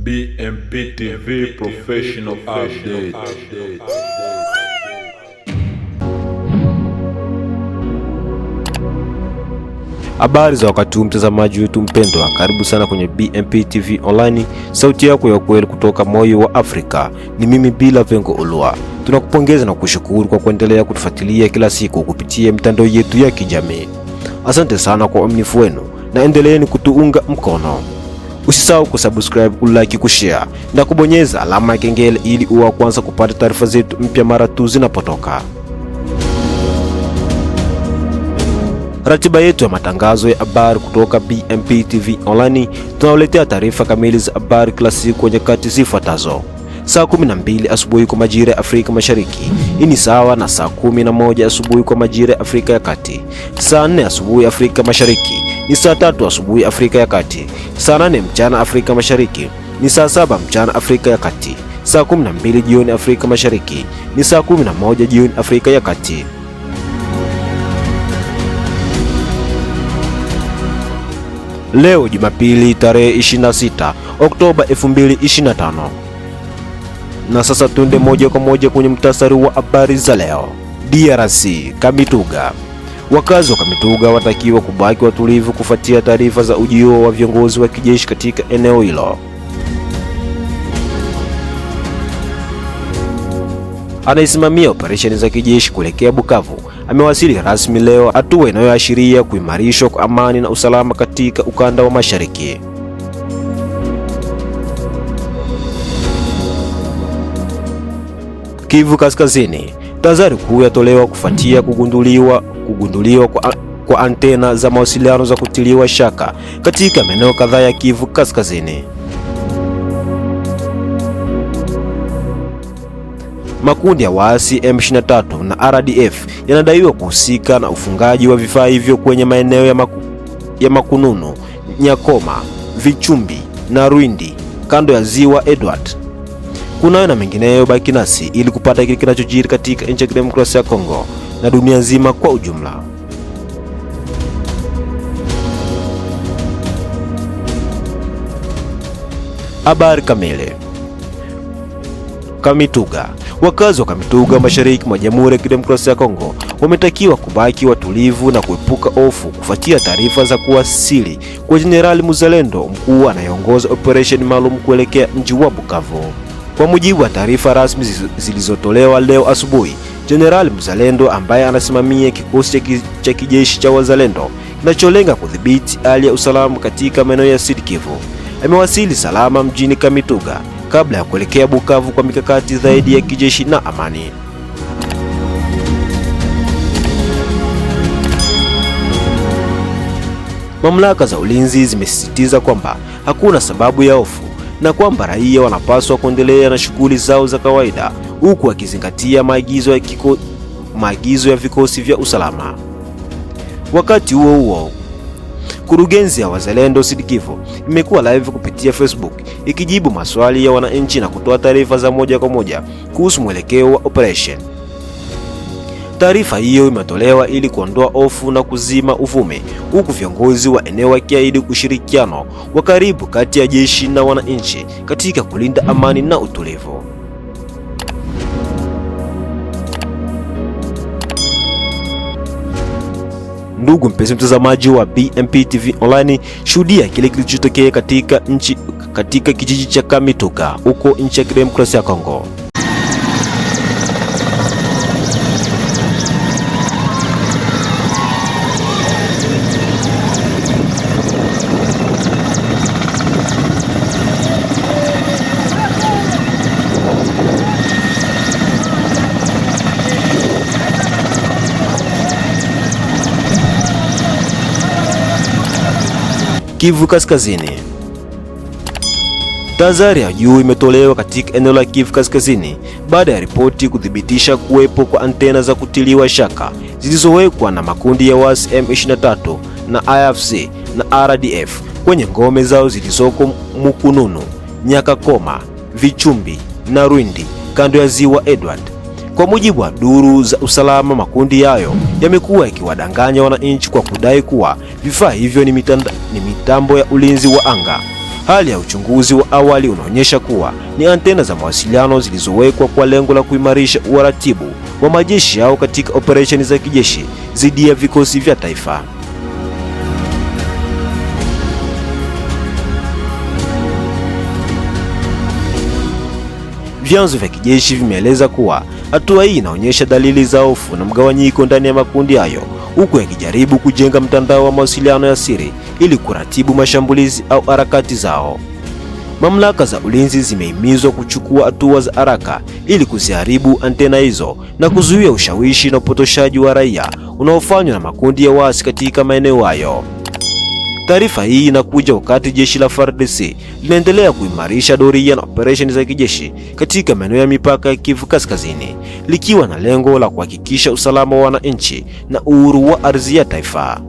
BMP TV Professional Update. Habari za wakati huu mtazamaji wetu mpendwa, karibu sana kwenye BMP TV Online, sauti yako ya kweli kutoka moyo wa Afrika. Ni mimi Bila Vengo Olua. Tunakupongeza na kushukuru kwa kuendelea kutufuatilia kila siku kupitia mitandao yetu ya kijamii. Asante sana kwa uaminifu wenu na endeleeni kutuunga mkono. Usisahau kusubscribe, kulike, kushare na kubonyeza alama ya kengele ili uwe wa kwanza kupata taarifa zetu mpya mara tu zinapotoka. Ratiba yetu ya matangazo ya habari kutoka BMP TV Online, tunawaletea taarifa kamili za habari kila siku kwenye nyakati zifuatazo: saa 12 asubuhi kwa majira ya Afrika Mashariki, hii ni sawa na saa 11 asubuhi kwa majira ya Afrika ya Kati. Saa 4 asubuhi Afrika Mashariki ni saa 3 asubuhi Afrika ya Kati. Saa 8 mchana Afrika Mashariki ni saa 7 mchana Afrika ya Kati. Saa 12 jioni Afrika Mashariki ni saa 11 jioni Afrika ya Kati. Leo Jumapili tarehe 26 Oktoba 2025. Na sasa tuende moja kwa moja kwenye mtasari wa habari za leo. DRC, Kamituga. Wakazi wa Kamituga watakiwa kubaki watulivu kufuatia taarifa za ujio wa viongozi wa kijeshi katika eneo hilo. Anaisimamia operesheni za kijeshi kuelekea Bukavu amewasili rasmi leo, hatua inayoashiria kuimarishwa kwa amani na usalama katika ukanda wa Mashariki. Kivu Kaskazini, tahadhari kuu yatolewa kufuatia kugunduliwa kwa antena za mawasiliano za kutiliwa shaka katika maeneo kadhaa ya Kivu Kaskazini. Makundi ya waasi M23 na RDF yanadaiwa kuhusika na ufungaji wa vifaa hivyo kwenye maeneo ya Makununu, Nyakoma, Vichumbi na Rwindi kando ya Ziwa Edward. Kunayo na mengineyo, baki nasi ili kupata kile kinachojiri katika nchi ya Demokrasia ya Kongo na dunia nzima kwa ujumla. Habari kamili. Kamituga. Wakazi wa Kamituga mashariki mwa Jamhuri ya Kidemokrasia ya Kongo wametakiwa kubaki watulivu na kuepuka hofu kufuatia taarifa za kuwasili kwa Jenerali Muzalendo, mkuu anayeongoza operation maalum kuelekea mji wa Bukavu. Kwa mujibu wa taarifa rasmi zilizotolewa leo asubuhi, Jenerali Muzalendo ambaye anasimamia kikosi cha kijeshi cha Wazalendo kinacholenga kudhibiti hali ya usalama katika maeneo ya Sud Kivu amewasili salama mjini Kamituga kabla ya kuelekea Bukavu kwa mikakati zaidi ya kijeshi na amani. Mamlaka za ulinzi zimesisitiza kwamba hakuna sababu ya hofu na kwamba raia wanapaswa kuendelea na shughuli zao za kawaida huku wakizingatia maagizo ya vikosi vya usalama. Wakati huo huo, kurugenzi ya Wazalendo Sud Kivu imekuwa live kupitia Facebook ikijibu maswali ya wananchi na kutoa taarifa za moja kwa moja kuhusu mwelekeo wa operation. Taarifa hiyo imetolewa ili kuondoa hofu na kuzima uvumi, huku viongozi wa eneo wakiahidi ushirikiano wa karibu kati ya jeshi na wananchi katika kulinda amani na utulivu. Ndugu mpenzi mtazamaji wa BMP TV Online, shuhudia kile kilichotokea katika kijiji cha Kamituga huko nchi ya Demokrasia ya Kongo. Kivu Kaskazini. Tahadhari ya juu imetolewa katika eneo la Kivu Kaskazini baada ya ripoti kuthibitisha kuwepo kwa antena za kutiliwa shaka zilizowekwa na makundi ya waasi M23 na AFC na RDF kwenye ngome zao zilizoko Mukununu, Nyakakoma, Vichumbi na Rwindi kando ya Ziwa Edward. Kwa mujibu wa duru za usalama, makundi hayo yamekuwa yakiwadanganya wananchi kwa kudai kuwa vifaa hivyo ni mitambo ya ulinzi wa anga. Hali ya uchunguzi wa awali unaonyesha kuwa ni antena za mawasiliano zilizowekwa kwa lengo la kuimarisha uratibu wa majeshi yao katika operesheni za kijeshi dhidi ya vikosi vya taifa. Vyanzo vya kijeshi vimeeleza kuwa hatua hii inaonyesha dalili za hofu na mgawanyiko ndani ya makundi hayo, huku yakijaribu kujenga mtandao wa mawasiliano ya siri ili kuratibu mashambulizi au harakati zao. Mamlaka za ulinzi zimehimizwa kuchukua hatua za haraka ili kuziharibu antena hizo na kuzuia ushawishi na upotoshaji wa raia unaofanywa na makundi ya waasi katika maeneo hayo. Taarifa hii inakuja wakati jeshi la FARDC linaendelea kuimarisha doria na operesheni za kijeshi katika maeneo ya mipaka ya Kivu Kaskazini, likiwa na lengo la kuhakikisha usalama wa wananchi na uhuru wa ardhi ya taifa.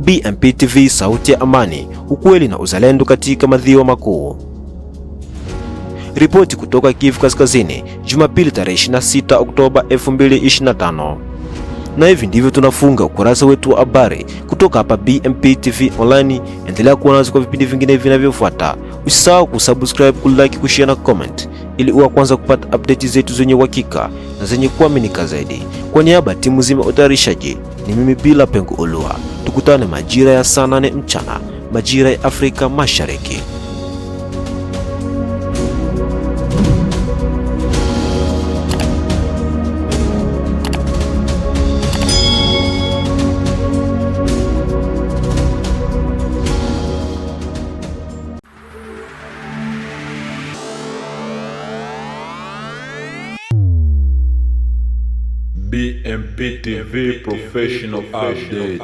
BMP TV, sauti ya amani, ukweli na uzalendo katika maziwa makuu. Ripoti kutoka Kivu Kaskazini, Jumapili tarehe 26 Oktoba 2025. Na hivi ndivyo tunafunga ukurasa wetu wa habari kutoka hapa BMP TV Online. Endelea kuwa nasi kwa vipindi vingine vinavyofuata. Usisahau kusubscribe, kulike, kushare na comment ili uwe kwanza kupata update zetu zenye uhakika na zenye kuaminika zaidi. Kwa niaba ya timu nzima utayarishaji, ni mimi Bila Pengo Olua. Tukutane majira ya saa 8 mchana, majira ya Afrika Mashariki. BMP TV Professional Update.